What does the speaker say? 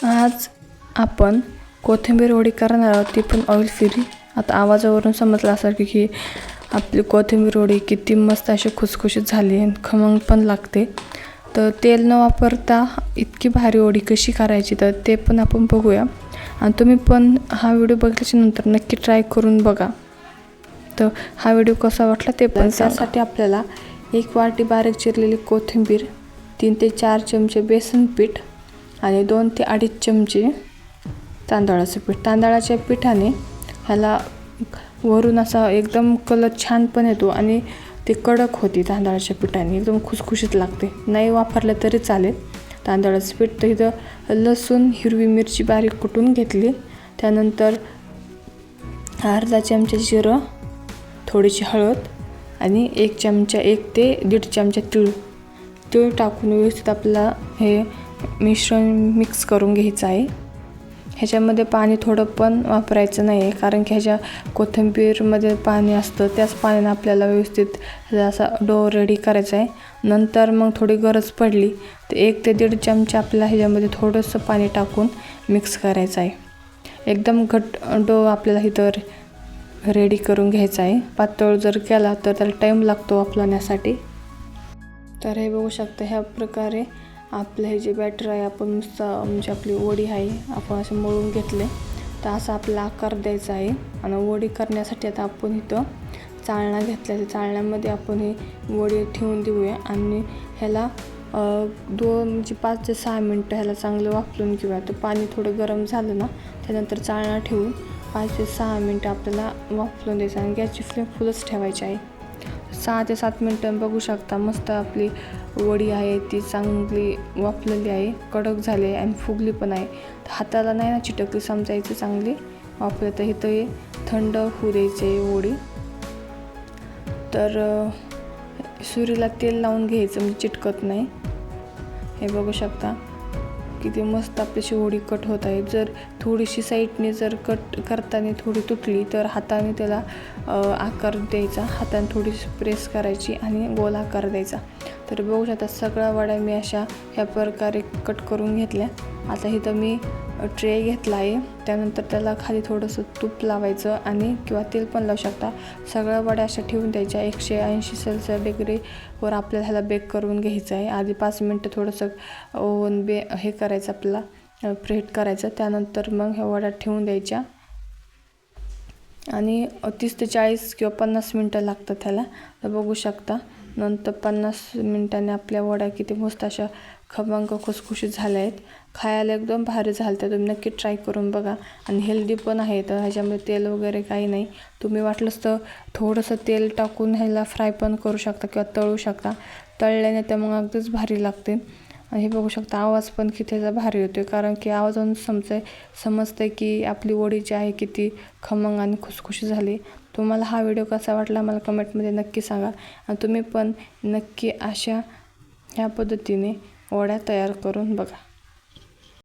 आज आपण कोथिंबीर वडी करणार आहोत, ती पण ऑइल फ्री. आता आवाजावरून समजलं असेल की आपली कोथिंबीर वडी किती मस्त अशी खुसखुशीत झाली आणि खमंग पण लागते. तर तेल न वापरता इतकी भारी वडी कशी करायची तर ते पण आपण बघूया. आणि तुम्ही पण हा व्हिडिओ बघितल्याच्या नंतर नक्की ट्राय करून बघा. तर हा व्हिडिओ कसा वाटला ते पण त्यासाठी आपल्याला 1 वाटी बारीक चिरलेली कोथिंबीर, 3 ते 4 चमचे बेसन पीठ आणि 2 ते 2.5 चमचे तांदळाचं पीठ. तांदळाच्या पिठाने ह्याला वरून असा एकदम कलर छान पण येतो आणि ते कडक होती. तांदळाच्या पिठाने एकदम खुसखुशीत लागते. नाही वापरलं तरी चालेल तांदळाचं पीठ. तर इथं लसूण, हिरवी मिरची बारीक कुटून घेतली. त्यानंतर अर्धा चमचा जिरं, थोडीशी हळद आणि 1 ते 1.5 चमचा तीळ टाकून व्यवस्थित आपल्याला हे मिश्रण मिक्स करून घ्यायचं आहे. ह्याच्यामध्ये पाणी थोडं पण वापरायचं नाही आहे, कारण की ह्याच्या कोथिंबीरमध्ये पाणी असतं. त्याच पाण्याने आपल्याला व्यवस्थित असा डो रेडी करायचा आहे. नंतर मग थोडी गरज पडली तर 1 ते 1.5 चमचा आपल्याला ह्याच्यामध्ये थोडंसं पाणी टाकून मिक्स करायचं आहे. एकदम घट्ट डो आपल्याला इथं रेडी करून घ्यायचा आहे. पातळ जर केला तर त्याला टाईम लागतो वाफवण्यासाठी. तर हे बघू शकता, ह्या प्रकारे आपलं हे जे बॅटर आहे आपण म्हणजे आपली वडी आहे आपण असे मळून घेतले. तर असा आपला आकार द्यायचा आहे. आणि वडी करण्यासाठी आता आपण इथं चाळणा घेतला. त्या चाळण्यामध्ये आपण ही वडी ठेवून देऊया आणि ह्याला 5 ते 6 मिनटं ह्याला चांगलं वाफलून घेऊया. तर पाणी थोडं गरम झालं ना, त्यानंतर चाळणा ठेवून 5 ते 6 मिनटं आपल्याला वाफलून द्यायचं आणि गॅसची फ्लेम फुलच ठेवायची आहे. 6 ते 7 मिनटं बघू शकता, मस्त आपली वडी आहे ती चांगली वाफलेली आहे, कडक झाली आहे आणि फुगली पण आहे. हाताला नाही ना चिटकली समजायचं चांगली वाफले. तर इथं हे थंड होऊ द्यायची आहे वडी. तर सुरीला तेल लावून घ्यायचं म्हणजे चिटकत नाही. हे बघू शकता किती मस्त आपल्याशी वडी कट होत आहे. जर थोडीशी साईडने जर कट करताना थोडी तुटली तर हाताने त्याला आकार द्यायचा. हाताने थोडीशी प्रेस करायची आणि गोल आकार द्यायचा. तर बघू शकता सगळ्या वड्या मी अशा ह्या प्रकारे कट करून घेतल्या. आता इथं मी ट्रे घेतला आहे. त्यानंतर त्याला खाली थोडंसं तूप लावायचं आणि किंवा तेल पण लावू शकता. सगळ्या वड्या अशा ठेवून द्यायच्या. 180 सेल्सिअस डिग्रीवर आपल्याला ह्याला बेक करून घ्यायचं आहे. आधी 5 मिनटं थोडंसं ओव्हन हे करायचं आपल्याला प्रीहीट करायचं. त्यानंतर मग ह्या वड्या ठेवून द्यायच्या आणि 30 ते 40 किंवा 50 मिनटं लागतात ह्याला. तर बघू शकता नंतर 50 मिनटांनी आपल्या वड्या किती मस्त अशा खमंग खुसखुशीत झाल्या आहेत. खायला एकदम भारी झालं. तर तुम्ही नक्की ट्राय करून बघा आणि हेल्दी पण आहे. तर ह्याच्यामध्ये तेल वगैरे काही नाही. तुम्ही वाटलंच तर थोडंसं तेल टाकून ह्याला फ्राय पण करू शकता किंवा तळू शकता. तळल्याने तर मग अगदीच भारी लागते. आणि हे बघू शकता आवाज पण कितीचा भारी होतो, कारण की आवाजावरून समजतं की आपली वडी जी आहे किती खमंग आणि खुसखुशीत झाली. तुम्हाला हा व्हिडिओ कसा वाटला मला कमेंटमध्ये नक्की सांगा. आणि तुम्ही पण नक्की अशा ह्या पद्धतीने वड्या तयार करून बघा.